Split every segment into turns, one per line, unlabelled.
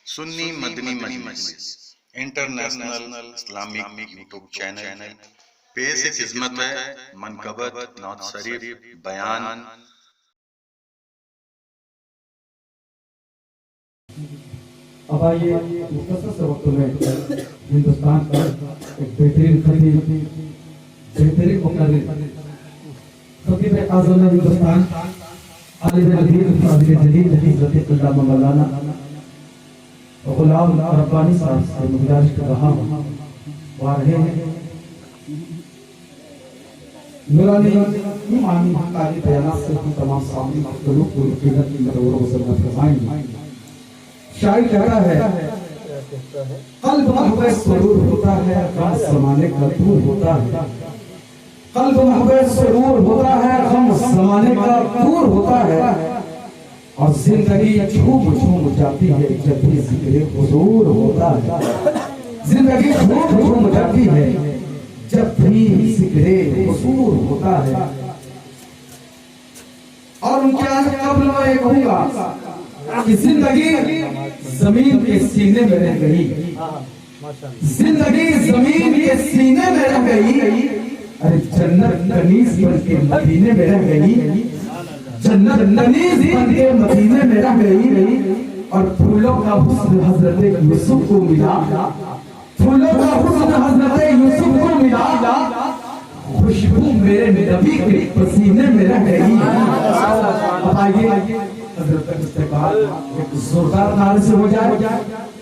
سنی مدنی مجلس international Islamic YouTube channel پیش خدمت ہے منقبت نعت شریف بیان.
اب آئیے مختصر سے وقت میں ہندوستان کا ایک بہترین خطیب، بہترین مقرر، خطیب اعظم ہندوستان عالم الدین فاضل جلیل حضرت علامہ مولانا غلام ربانی صاحب سے گزارش کر رہا ہوں. وہ رہے ہیں نورانی ایمانی حقانی بیانات سے ہم تمام سامعین مختلف کو یقینت کی مدور و سرمت فرمائیں گے. شاعر کہتا ہے قلب محو سرور ہوتا ہے غم زمانے کا دور ہوتا ہے. قلب محو سرور ہوتا ہے غم زمانے کا دور ہوتا ہے، اور زندگی جھوم جھوم جاتی ہے جب بھی ذکر حضور ہوتا ہے. زندگی جھوم جھوم جاتی ہے جب بھی ذکر حضور ہوتا ہے. اور ان کے آنے قبل میں کہوں گا کہ زندگی زمین کے سینے میں رہ گئی، زندگی زمین کے سینے میں رہ گئی، ارے جنت کنیز بن کے مدینے میں رہ گئی، جنت کنیز بن کے مدینے میں رہ گئی. اور پھولوں کا حسن حضرت یوسف کو ملا، پھولوں کا حسن حضرت یوسف کو ملا، خوشبو میرے نبی کے پسینے میں رہ گئی. اب آئیے حضرت تک استقبال ایک زوردار نعرے سے ہو جائے،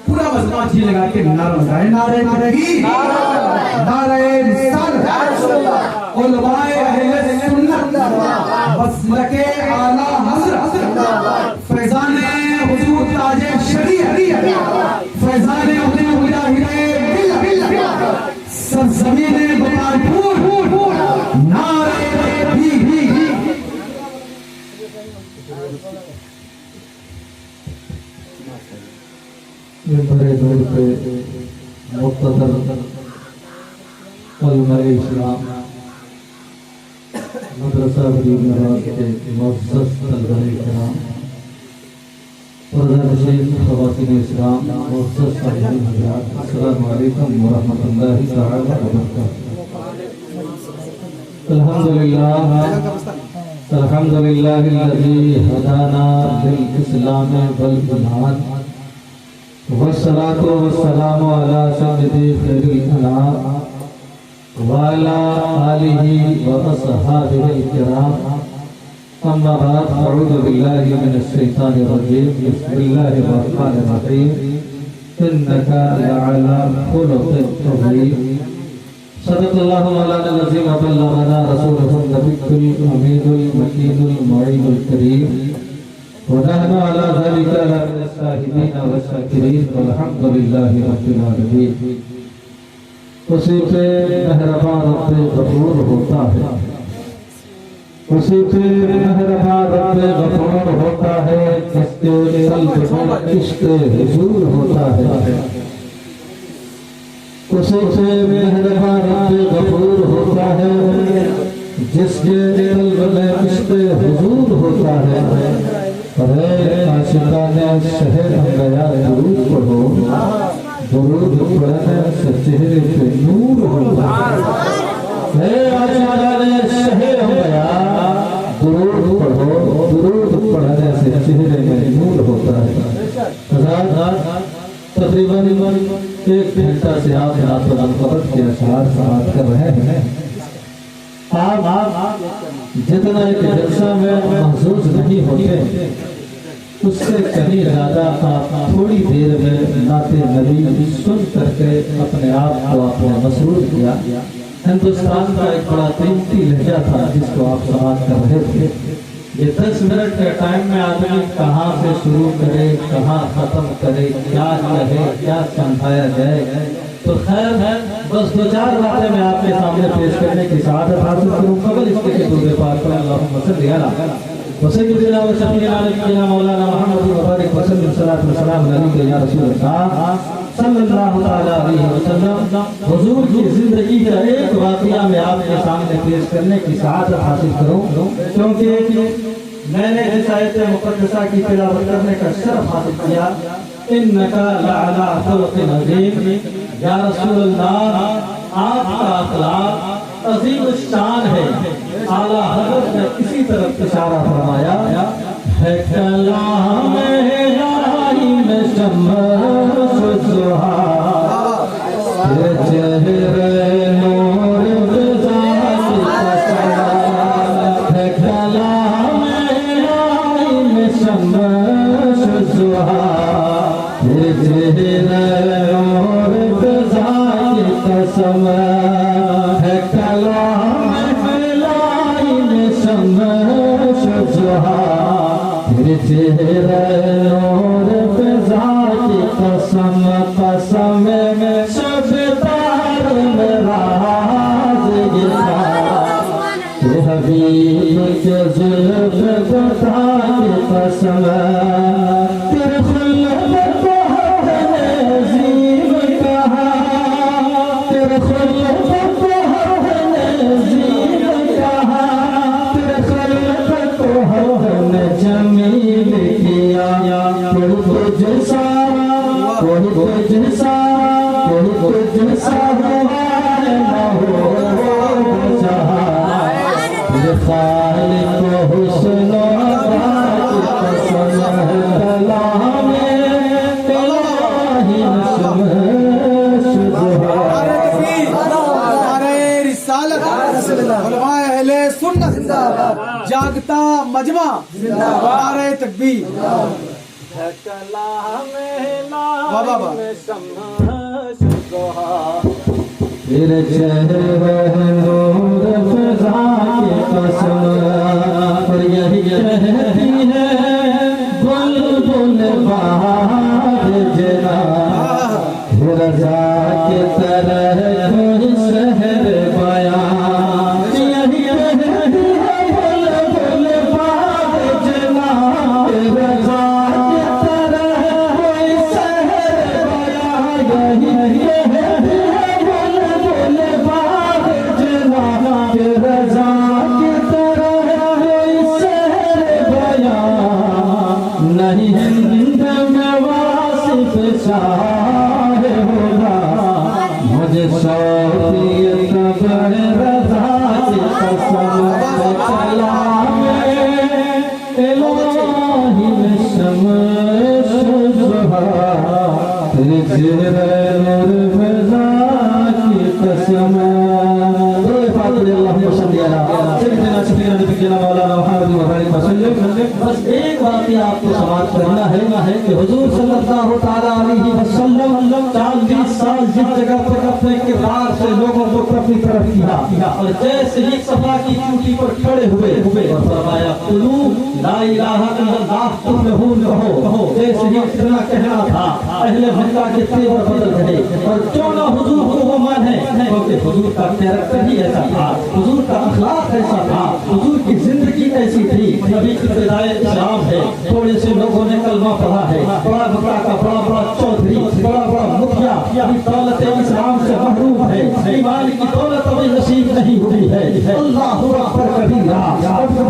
پورا مجمع جی لگا کے نعرہ لگائے. نعرہ تحریک، نعرہ رسالت، علماء اہل سنت، مسلک اعلیٰ حضرت، فیضان حضور تاج شریعت، فیضان حضور مجاہد سرزمین بطالپور، نعرہ تحریک. بڑے دور پہ مقتدر علماء اسلام مدرسہ غریب نواز کے معزز طلباء کرام، پردہ نشین خواتین اسلام، معزز صاحبین حضرات، السلام علیکم ورحمۃ اللہ تعالی وبرکاتہ. الحمدللہ الذی ہدانا للاسلام والایمان، والصلاة والسلام على سيد خير الأنام وعلى آله وأصحابه الكرام. أما بعد، أعوذ بالله من الشيطان الرجيم. بسم الله الرحمن الرحيم. إنك لعلى خلق عظيم. صدق الله مولانا العظيم وبلغنا رسوله النبي الأمين المكين المعين الكريم، ونحن على ذلك لمن الشاهدين والشاكرين والحمد لله رب العالمين. اسی پہ مہربان رب غفور ہوتا ہے، اسی پہ مہربان رب غفور ہوتا ہے، جس کے قلب میں عشق حضور ہوتا ہے. اسی پہ مہربان رب غفور ہوتا ہے، جس کے قلب میں عشق حضور ہوتا ہے. اے عاشقان شہر گیا درود پڑھو، درود پڑھنے سے چہرے پہ نور ہوتا ہے. اے عاشقان شہر گیا درود پڑھو، درود پڑھنے سے چہرے میں نور ہوتا ہے. تقریباً ایک گھنٹہ سے آپ نعت و منقبت کے اشعار سماعت کر رہے ہیں. آپ جتنا ایک جلسہ میں محظوظ نہیں ہوتے، اس سے کہیں زیادہ آپ تھوڑی دیر میں نعت نبی سن کر کے اپنے آپ کو آپ نے مسرور کیا. ہندوستان کا ایک بڑا قیمتی لہجہ تھا جس کو آپ سماعت کر رہے تھے. یہ 10 منٹ کے ٹائم میں آدمی کہاں سے شروع کرے، کہاں ختم کرے، کیا کہے، کیا سمجھایا جائے. تو خیر ہے، بس 2-4 باتیں میں آپ کے سامنے پیش کرنے کی سعادت حاصل کروں. قبل اس کے درود پاک پر اللہم صلی علی وسیدنا و شفیعنا نبینا مولانا محمد مبارک وسلم صلاۃ و سلام علیک یا رسول اللہ صلی اللہ تعالی علیہ وسلم. حضور کی زندگی کا ایک واقعہ میں آپ کے سامنے پیش کرنے کی سعادت حاصل کروں، کیونکہ میں نے جس آیت مقدسہ کی تلاوت کرنے کا شرف حاصل کیا इन्नका लअला खुल्क़िन अज़ीम। या रसूल अल्लाह, आपका अखलाक अजीम शान है। आला हज़रत ने इसी तरफ इशारा फरमाया है कलाम इलाही में शम्स ज़ुहा, ये चेहरे नूर फ़िज़ा की कसम है कलाम इलाही में शम्स ज़ुहा, ये चेहरे नूर फ़िज़ा की कसम है कलाम इलाही में शम्स ज़ुहा, ये चेहरे नूर फ़िज़ा की कसम कसम में शब तार में राज ये था कि हबीब के जुल्फ़ ग़ुदा की कसम तेरे खुल्क़ को हमने अज़ीम कहा, तेरे खुल्क़ को हमने अज़ीम कहा, तेरे खुल्क़ को हमने जमील किया। कोई तुझसा कोई तुझसा कोई तुझसा न हो जहाँ, ये खालिक़ हुस्न की कसम है कलाम इलाही में शम्स ज़ुहा।
अहले सुन्नत जागता मजमा नारे तकबीर।
तेरे चेहरे नूर फ़िज़ा की कसम, और यही कहती है बुलबुल बहार जना, रज़ा की तरह कोई शहर बयां, यही कहती है बुलबुल बहार जना, रज़ा की तरह कोई शहर बयां, यही कहती है बुलबुल बहार जना, रज़ा की तरह कोई शहर बयां, नहीं हिंद में वासिफ शाह होगा, मुझे शौक़ियत बड़े रज़ा की कसम कलाम इलाही में शम्स ज़ुहा, तेरे चेहरे नूर फ़िज़ा की कसम। बस एक वाक़या आपको समाप्त करना है कि हुज़ूर सल्लल्लाहु तआला अलैहि वसल्लम 40 साल जिस जगह पर अपने किरदार से लोगों को अपनी तरफ किया, और जैसे ही सफा की चोटी पर खड़े हुए और फरमाया कुलू ला इलाहा इल्लल्लाह तुफ्लिहून कहो, जैसे ही इतना कहना था अहले मक्का के तेवर बदल गए और क्यों ना हुजूर को वो माने, क्योंकि हुजूर का कैरेक्टर ही ऐसा था, हुजूर का अखलाक ऐसा था, हुजूर की जिंदगी ऐसी थी। नबी की बिदाए इस्लाम है, थोड़े से लोगों ने कलमा पढ़ा है, बड़ा मक्का का बड़ा बड़ा चौधरी, बड़ा बड़ा मुखिया अभी दौलत इस्लाम से महरूम है, ईमान की दौलत अभी नसीब नहीं हुई है। अल्लाह अकबर कबीरा,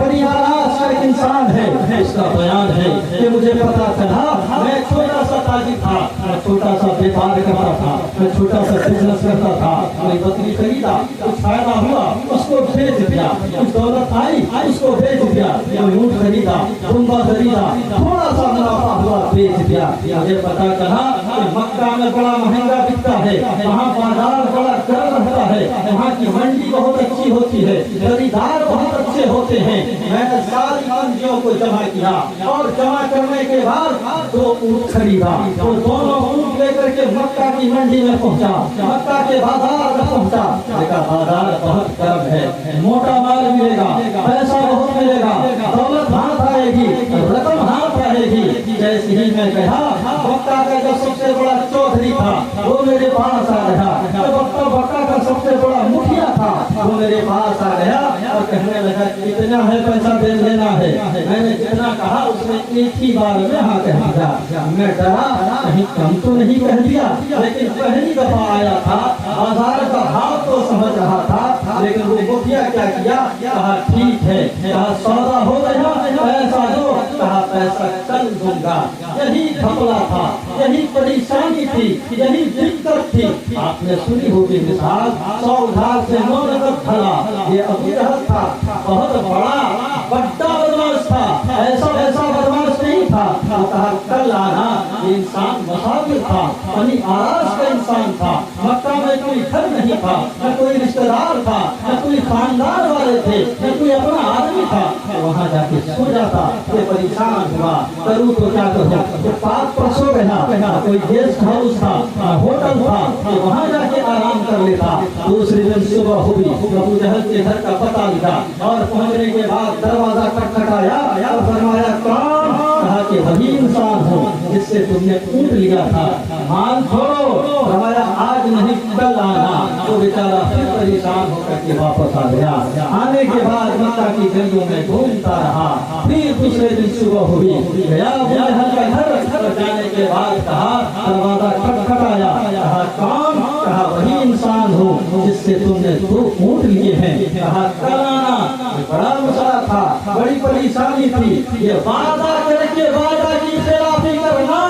बड़ी आरास का इंसान है, इसका बयान है कि मुझे पता चला मैं छोटा सा ताजिर था, मैं छोटा सा व्यापार करता था, मैं छोटा सा बिजनेस करता था, कोई बकरी खरीदा, कुछ फायदा हुआ उसको बेच दिया, कुछ दौलत आई उसको बेच दिया, कोई ऊँट खरीदा, कुंबा खरीदा, थोड़ा सा मुनाफा हुआ बेच दिया। मुझे पता चला कि मक्का में बड़ा महंगा बिकता है, वहाँ बाजार बड़ा गर्म रहता है, वहाँ की मंडी बहुत अच्छी होती है, खरीदार बहुत अच्छे होते हैं। मैंने सारी मंडियों को जमा किया और जमा करने के बाद 2 ऊँट खरीदा, तो दोनों ऊँट लेकर के मक्का की मंडी में पहुँचा, मक्का के बाजार में पहुँचा, देखा बाजार बहुत गर्म है, मोटा माल मिलेगा, पैसा बहुत मिलेगा, दौलत हाथ आएगी, रकम हाथ आएगी। जैसे ही मैं कहा मक्का का जो सबसे बड़ा चौधरी था वो मेरे पास आ गया, जो मक्का का सबसे बड़ा मुखिया था वो मेरे पास आ गया और कहने लगा कितना है पैसा दे देना है। मैंने जितना कहा उसने एक ही बार में हाँ कह दिया। मैं डरा कहीं कम तो नहीं कह दिया, लेकिन पहली दफा आया था, बाजार का भाव तो समझ रहा था, लेकिन वो मुखिया क्या किया, कहा ठीक है, कहा सौदा हो गया, पैसा दो, कहा पैसा कल दूंगा। यही घपला था,
यही परेशानी थी, यही दिक्कत थी। आपने सुनी होगी मिसाल, 100 उधार से 9 नकद भरा। ये अबू जहल था, बहुत बड़ा बदमाश था। ऐसा बदमाश नहीं था। वो कहा कल आना। ये इंसान मुसाफिर था, बनी आरास का इंसान था। मक्का में कोई घर नहीं था, न कोई रिश्तेदार था, न कोई खानदान वाले थे, न कोई अपना आदमी था। वहाँ जाके सो जाता। ये परेशान हुआ, करूँ तो क्या करूँ। तो पाक पर सो गया। कोई गेस्ट हाउस था, होटल था, तो वहाँ जाके आराम कर लेता। दूसरे दिन सुबह हुई, अबू जहल के घर का पता लिखा और पहुँचने के बाद दरवाजा खटखटाया और फरमाया कौन? कहा कि वही इंसान हो जिससे तुमने ऊँट लिया था, माल छोड़ो। फरमाया आज नहीं कल आना। तो बेचारा फिर परेशान होकर के वापस आ गया। आने के बाद मक्का की गलियों में घूमता रहा। फिर दूसरे दिन सुबह हुई, गया अबू जहल का घर। जाने के बाद कहा, दरवाजा खटखटाया, कहा कौन? कहा वही इंसान हो जिससे तुमने 2 ऊँट लिए हैं। कहा कल आना। बड़ा मसला था, बड़ी परेशानी थी। ये वादा करके वादा की खिलाफी करना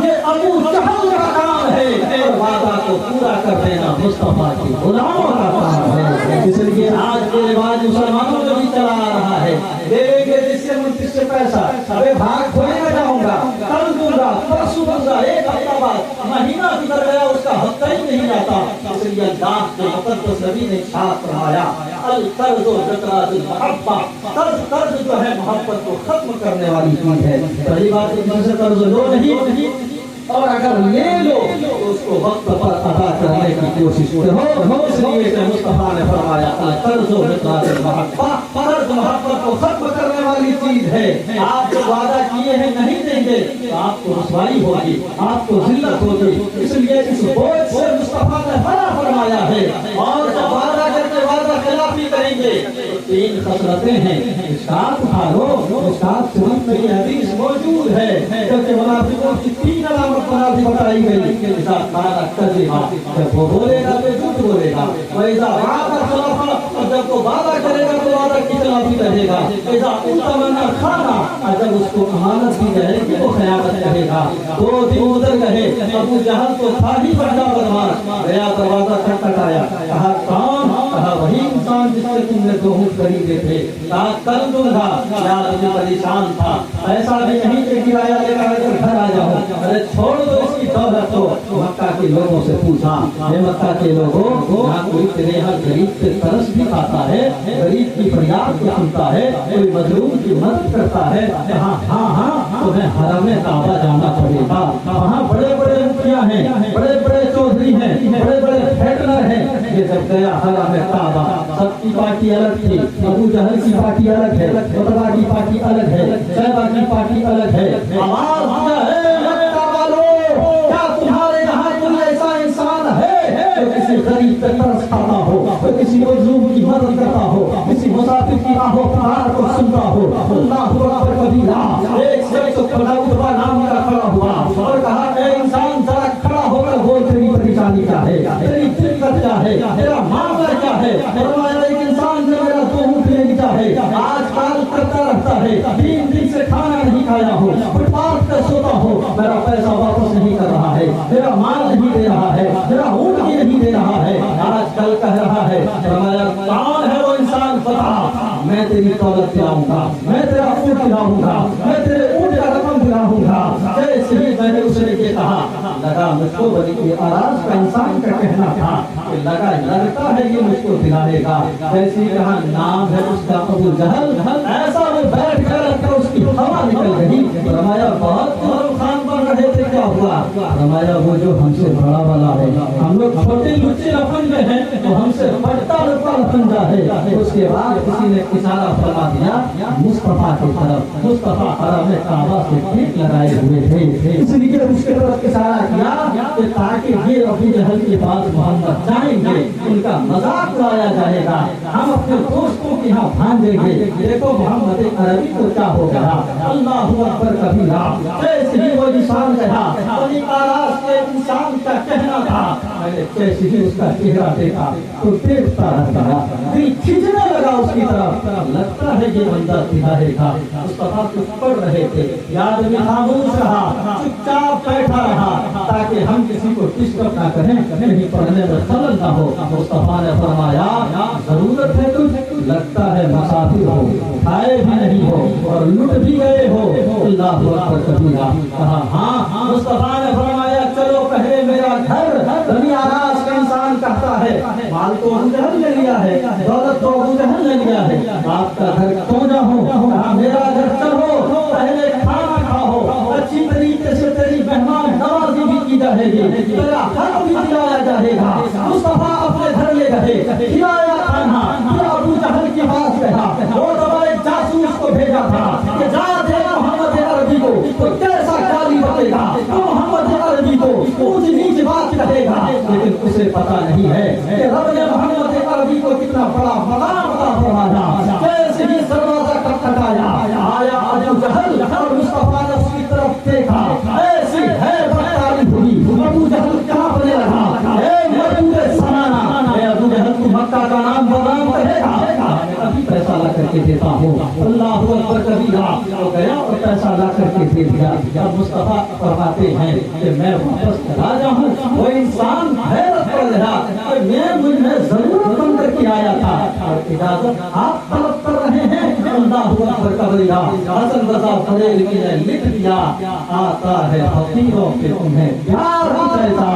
ये अबू जहल का काम है, और वादा को पूरा कर देना मुस्तफा की गुलामों का काम है। इसलिए आज के रिवाज मुसलमानों में भी चला आ रहा है, देंगे जिससे पैसा, अरे भाग थोड़ी में जाऊंगा, कल दूंगा, परसों दूंगा, 1 हफ्ता बाद, महीना गुजर गया, उसका हफ्ता ही नहीं आता। इसलिए अल्लाह के मुक़द्दस नबी ने साथ फरमाया, अल कर्ज़ जतराजुल महब्बा, कर्ज जो है मोहब्बत को खत्म करने वाली चीज है। पहली बात है किसी से कर्ज लो नहीं, और अगर ले लो तो उसको वक्त पर अदा करने की कोशिश करो। इसलिए कि मुस्तफा ने फरमाया कर्ज मोहब्बत को खत्म करने वाली चीज है। आप जो वादा किए हैं नहीं देंगे तो आपको रुसवाई होगी, आपको जिल्लत होगी। इसलिए इस बोझ से मुस्तफा ने मना फरमाया है। और जब वादा करके वादा खिलाफी करेंगे तो 3 खसलतें हैं। इस्कात उठा लो, इस्कात शरीफ में हदीस मौजूद है, क्योंकि मुनाफिकों की 3 अलामत बताई गई। जब वो बोलेगा तो झूठ बोलेगा, वैसा जब वो वादा करेगा तो वादा की खिलाफी करेगा। ऐसा उल्टा खाना, जब उसको अमानत दी जाएगी वो खयानत करेगा। 2 दिन उधर गए, अबू जहल तो था ही बड़ा बदमाश। गया, दरवाजा खटखटाया, कहा कौन? कहा वही इंसान जिससे तुमने 2 ऊँट खरीदे थे। कहा कल दूंगा। यार मुझे परेशान था, ऐसा भी नहीं कि किराया लेकर घर आ जाओ। अरे छोड़ दो इसकी दौलत। तो मक्का के लोगों से पूछा, ये मक्का के लोगों, यहाँ कोई तेरे यहाँ गरीब से तरस भी खाता है, गरीब की फरियाद को सुनता है, कोई मजलूम की मदद करता है? हाँ हाँ हाँ, तुम्हें हरम काबा जाना पड़ेगा। वहाँ बड़े बड़े मुखिया हैं, बड़े बड़े चौधरी हैं, बड़े बड़े फेडरर हैं। ये जब गया हरम काबा, सबकी पार्टी अलग थी। अबू जहल की पार्टी अलग है, उतबा की पार्टी अलग है, शैबा की पार्टी अलग है। आवाज दिया है, किसी गरीब पे तरस खाता हो, तो किसी मजलूम की मदद करता हो, किसी मुसाफिर की आहो पुकार को सुनता हो। अल्लाहु अकबर कबीरा। एक शख्स उतबा नाम का खड़ा हुआ और कहा, ए इंसान जरा खड़ा होकर बोल, तेरी परेशानी क्या है, तेरी दिक्कत क्या है, तेरा मामला क्या है? फरमाया, एक इंसान जो मेरा 2 ऊँट ले लिया है, आजकल करता रहता है, 3 दिन से खाना नहीं खाया हो, फुटपाथ पर सोता हो, मेरा पैसा वापस नहीं कर रहा है, मेरा माल नहीं दे रहा है, मेरा ऊँट भी नहीं दे रहा है, आजकल कह रहा है। फरमाया, कौन है वो इंसान? बता, मैं तेरी दौलत दिलाऊंगा, मैं तेरा ऊँट दिलाऊंगा, मैं तेरे ऊँट का रकम दिलाऊंगा। जैसे ही मैंने उसने ये कहा, लगा मुझको बनी कि आराज का इंसान का कहना था कि लगता है ये मुझको दिलाएगा। जैसे ही कहा नाम है उसका अबू जहल, ऐसा वो बैठ कर उसकी हवा निकल गई। फरमाया, बहुत खान बन रहे थे, क्या हुआ? फरमाया, वो जो हमसे बड़ा वाला है, हम लोग छोटे लुच्चे लफंगे हैं, तो हमसे बड़ा लफंगा है। उसके बाद किसी ने इशारा फरमा दिया मुस्तफा की तरफ। मुस्तफा हरम काबा से ठीक लगाए हुए थे, इसलिए उसके तरफ इशारा किया कि ताकि ये अबू जहल के पास मोहम्मद जाएंगे, उनका मजाक उड़ाया जाएगा, हम अपने दोस्तों की आपके यहाँ भांजेंगे, देखो मोहम्मद अरबी को क्या हो गया, अल्लाह अकबर कबीरा। जैसे ही वो इंसान कहा, बनी आरास के इंसान का कहना था, मैंने जैसे ही उसका चेहरा देखा तो देखता रहा, दिल खींचने लगा उसकी तरफ, लगता है ये बंदा सिधारे था। मुस्तफा कुछ पढ़ रहे थे, याद में खामोश रहा, चुपचाप बैठा रहा ताकि हम किसी को डिस्टर्ब ना करें, कहीं पढ़ने में खलल ना हो। मुस्तफा ने फरमाया, जरूरत है कुछ, लगता है मुसाफिर हो, खाए भी नहीं हो और लुट भी गए हो। अल्लाह अकबर कबीरा। कहा हाँ। मुस्तफा ने फरमाया, चलो पहले मेरा घर, बनी आरास का इंसान कहता है माल तो अबू जहल ले लिया है, दौलत तो अबू जहल ले लिया है, आपका घर क्यों ना हो? कहा मेरा घर चलो, पहले खाना खाओ, अच्छी तरीके से तेरी मेहमान नवाजी भी की जाएगी, तेरा हक भी दिलाया जाएगा। मुस्तफा अपने घर ले गए, खिलाया खाना, फिर अबू जहल के पास गया, वो दवाई जासूस को भेजा था कि जा दे मोहम्मद अरबी को, तो कैसा गाली बकेगा, तो मोहम्मद अरबी को ऊंच नीच बात कहेगा। लेकिन उसे पता नहीं है कि रब ने मोहम्मद अरबी को कितना बड़ा मकाम अता फरमाया। जैसे ही दरवाजा खटखटाया, आया अबू जहल और मुस्तफा ने उसकी तरफ देखा, ऐसी है बदतारीफ हुई, अबू जहल कांपने लगा, अबू जहल को मक्का का नाम बदनाम करेगा, अभी पैसा ला करके देता हूँ। अल्लाह अकबर कबीरा। तो गया और पैसा ला करके दे दिया। अब मुस्तफा फरमाते हैं कि मैं वापस चला जाऊँ, वो इंसान हैरत पड़ गया कि मैं मुझे जरूरत बन करके आया था और इजाजत आप तलब कर रहे हैं। अल्लाह अकबर कबीरा। हसन रजा बरेलवी ने लिख दिया, आता है फकीरों पे तुम्हें प्यार ही कैसा,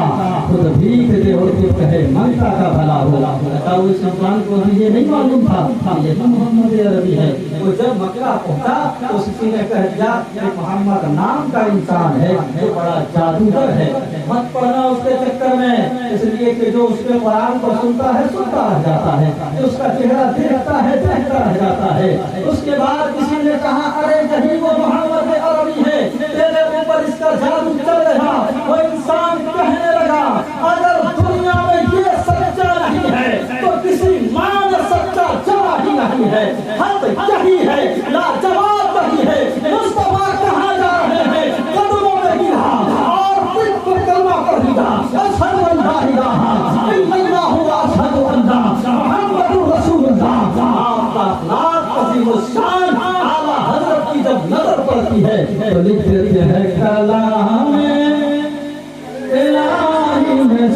खुद भीख दे और खुद कहे मंगता का भला हो। उस इंसान को ये नहीं मालूम था ये तो मोहम्मद अरबी है। वो जब मक्का पहुंचा तो किसी ने कह दिया कि मोहम्मद नाम का इंसान है, ये बड़ा जादूगर है, मत पढ़ना उसके चक्कर में, इसलिए कि जो उसके कुरान को सुनता है सुनता रह जाता है, जो उसका चेहरा देखता है देखता रह जाता है। उसके बाद किसी ने कहा, अरे नहीं वो मोहम्मद अरबी है, तेरे ऊपर इसका जादू चल रहा। वो इंसान कहने लगा, अगर दुनिया में ये सच्चा नहीं है तो किसी मां ने सच्चा जवा ही नहीं है। हद यही है, लाजवाब नहीं है। मुस्तफा कहाँ जा रहे हैं, कदमों में गिरा और पीठ पर कलमा पढ़ लिया, अशहदु अल्ला इलाहा इल्लल्लाह व अशहदु अन्ना मुहम्मदुर रसूलुल्लाह। आपका अखलाक अज़ीमुश्शान आला हज़रत की जब नजर पड़ती है तो लिख देते हैं, कलाम इलाही में